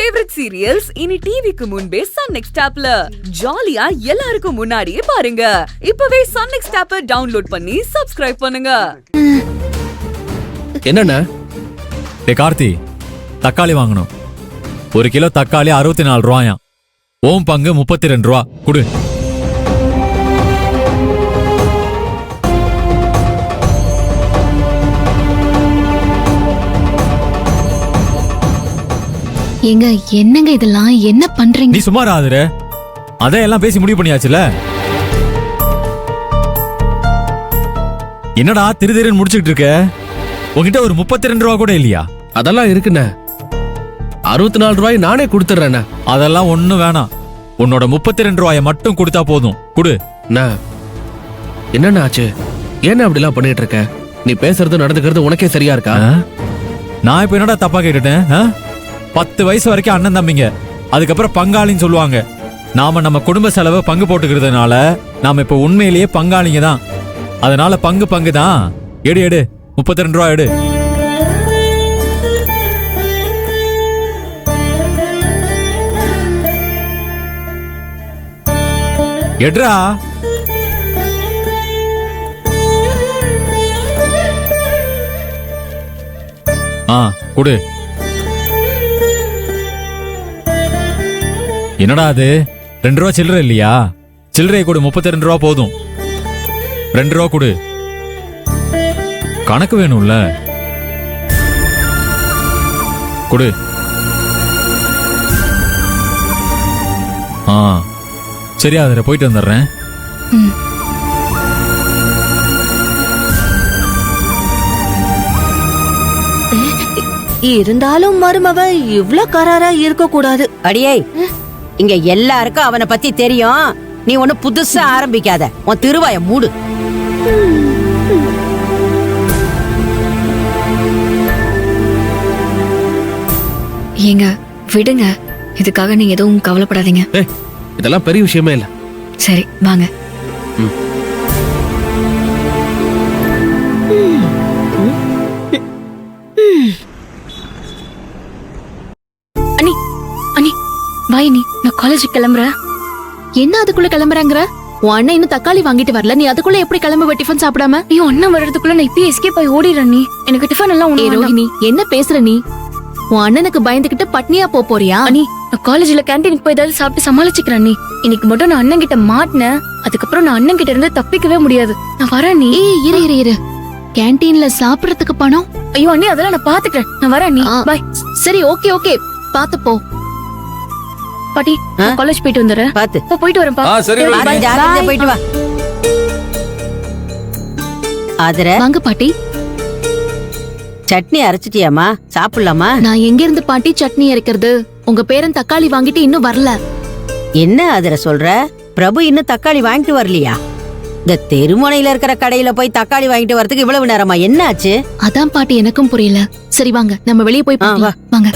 Favourite serials இனி டிவிக்கு முன்பே சன் நெக்ஸ்ட் ஆப்ல ஜாலியா எல்லாருக்கும் முன்னாடியே பாருங்க. இப்பவே சன் நெக்ஸ்ட் ஆப்பை டவுன்லோட் பண்ணி சப்ஸ்கிரைப் பண்ணுங்க. என்னண்ணா? கார்த்தி, தக்காளி வாங்கணும். 1 கிலோ தக்காளி 64 ரூபாயாம். ஓம் பங்கு 32 ரூபா குடு. ஏங்க என்னங்க இதெல்லாம், என்ன பண்றீங்க? நீ சும்மா ராதுரு. அதே எல்லாம் பேசி முடிவு பண்ணியாச்சுல. என்னடா திருதிருன்னு முடிச்சுக்கிட்டு இருக்க? உங்ககிட்ட ஒரு 32 ரூபா கூட இல்லையா? அதெல்லாம் இருக்குண்ணே. 64 ரூபாய் நானே கொடுத்துறேண்ணே. அதெல்லாம் ஒண்ணும் வேணாம். உன்னோட 32 ரூபாய மட்டும் கொடுத்தா போதும். குடு. என்னண்ணா ஆச்சு? ஏன்னா அப்படிலாம் பண்ணிட்டு இருக்க? நீ பேசுறது நடந்துக்கிறது உனக்கே சரியா இருக்கா? நான் இப்ப என்னடா தப்பா கேட்டுட்டேன்? 10 வயசு வரைக்கும் அண்ணன் தம்பிங்க, அதுக்கப்புறம் பங்காளின்னு சொல்லுவாங்க. நாம நம்ம குடும்ப செலவை பங்கு போட்டுக்கிறதுனால நாம இப்ப உண்மையிலேயே பங்காளிங்க தான். அதனால பங்கு தான். எடு எடு, 32 ரூபா எடு. எடுறா. குடு. என்னடா அது? 2 ரூபா சில்லறை இல்லையா? சில்லறை கொடு. 32 ரூபா போதும். 2 ரூபா கொடு. கணக்கு வேணும்ல. கொடு. சரியா, அதில் போயிட்டு வந்துடுறேன். இருந்தாலும் மருமவ இவ்ளோ கராரா இருக்க கூடாது. அடியே, இங்க எல்லாருக்கும் அவனை பத்தி தெரியும். நீ ஒண்ணு புதுசா ஆரம்பிக்காத. உன் திருவாய மூடு. ஏங்க விடுங்க, இதுக்காக நீங்க எதுவும் கவலைப்படாதீங்க. இதெல்லாம் பெரிய விஷயமே இல்ல. சரி வாங்க. அண்ணி அண்ணி வாய், நீ நான் காலேஜுக்கு கிளம்புறேன். என்ன அதுக்குள்ள கிளம்புறாங்கற? உன் அண்ணன் இன்னும் தக்காளி வாங்கிட்டு வரல, நீ அதுக்குள்ள எப்படி கிளம்புவ டிஃபன் சாப்பிடாம? நீ அண்ணன் வர்றதுக்குள்ள நான் இப்பயே எஸ்கேப் ஆகி ஓடிறேன். நீ எனக்கு டிஃபன் எல்லாம் ஒண்ணு. ரோஹிணி, என்ன பேசுற நீ? உன் அண்ணனுக்கு பயந்துகிட்டு பட்னியா போறியா? அண்ணி, நான் காலேஜ்ல கேண்டீனுக்கு போய் ஏதாவது சாப்பிட்டு சமாளிச்சுக்கிறேன். நீ இன்னைக்கு மட்டும் நான் அண்ணன் கிட்ட மாட்டினேன், அதுக்கப்புறம் நான் அண்ணன் கிட்ட இருந்து தப்பிக்கவே முடியாது. நான் வரேன். நீ இரு. கேண்டீன்ல சாப்பிடறதுக்கு பணம்? ஐயோ அண்ணி, அதெல்லாம் நான் பாத்துக்கிறேன். நான் வரேன். நீ பை. சரி, ஓகே பாத்து போ. பாட்டி, காலேஜ் போயிட்டு வந்துடுறேன். பாத்து போயிட்டு வரேன். ஜாகிரதையா போயிட்டு வா. ஆதர வாங்க பாட்டி. சட்னி அரைச்சிட்டியாமா? சாப்பிடலாமா? நான் எங்க இருந்து பாட்டி சட்னி அரைக்கிறது? உங்க பேரன் தக்காளி வாங்கிட்டு இன்னும் வரல. என்ன ஆதர சொல்ற? பிரபு இன்னும் தக்காளி வாங்கிட்டு வரலையா? இந்த தெருமுனையில இருக்கிற கடையில போய் தக்காளி வாங்கிட்டு வரதுக்கு இவ்வளவு நேரமா? என்ன ஆச்சு? அதான் பாட்டி எனக்கும் புரியல. சரி வாங்க, நம்ம வெளியே போய் வாங்க.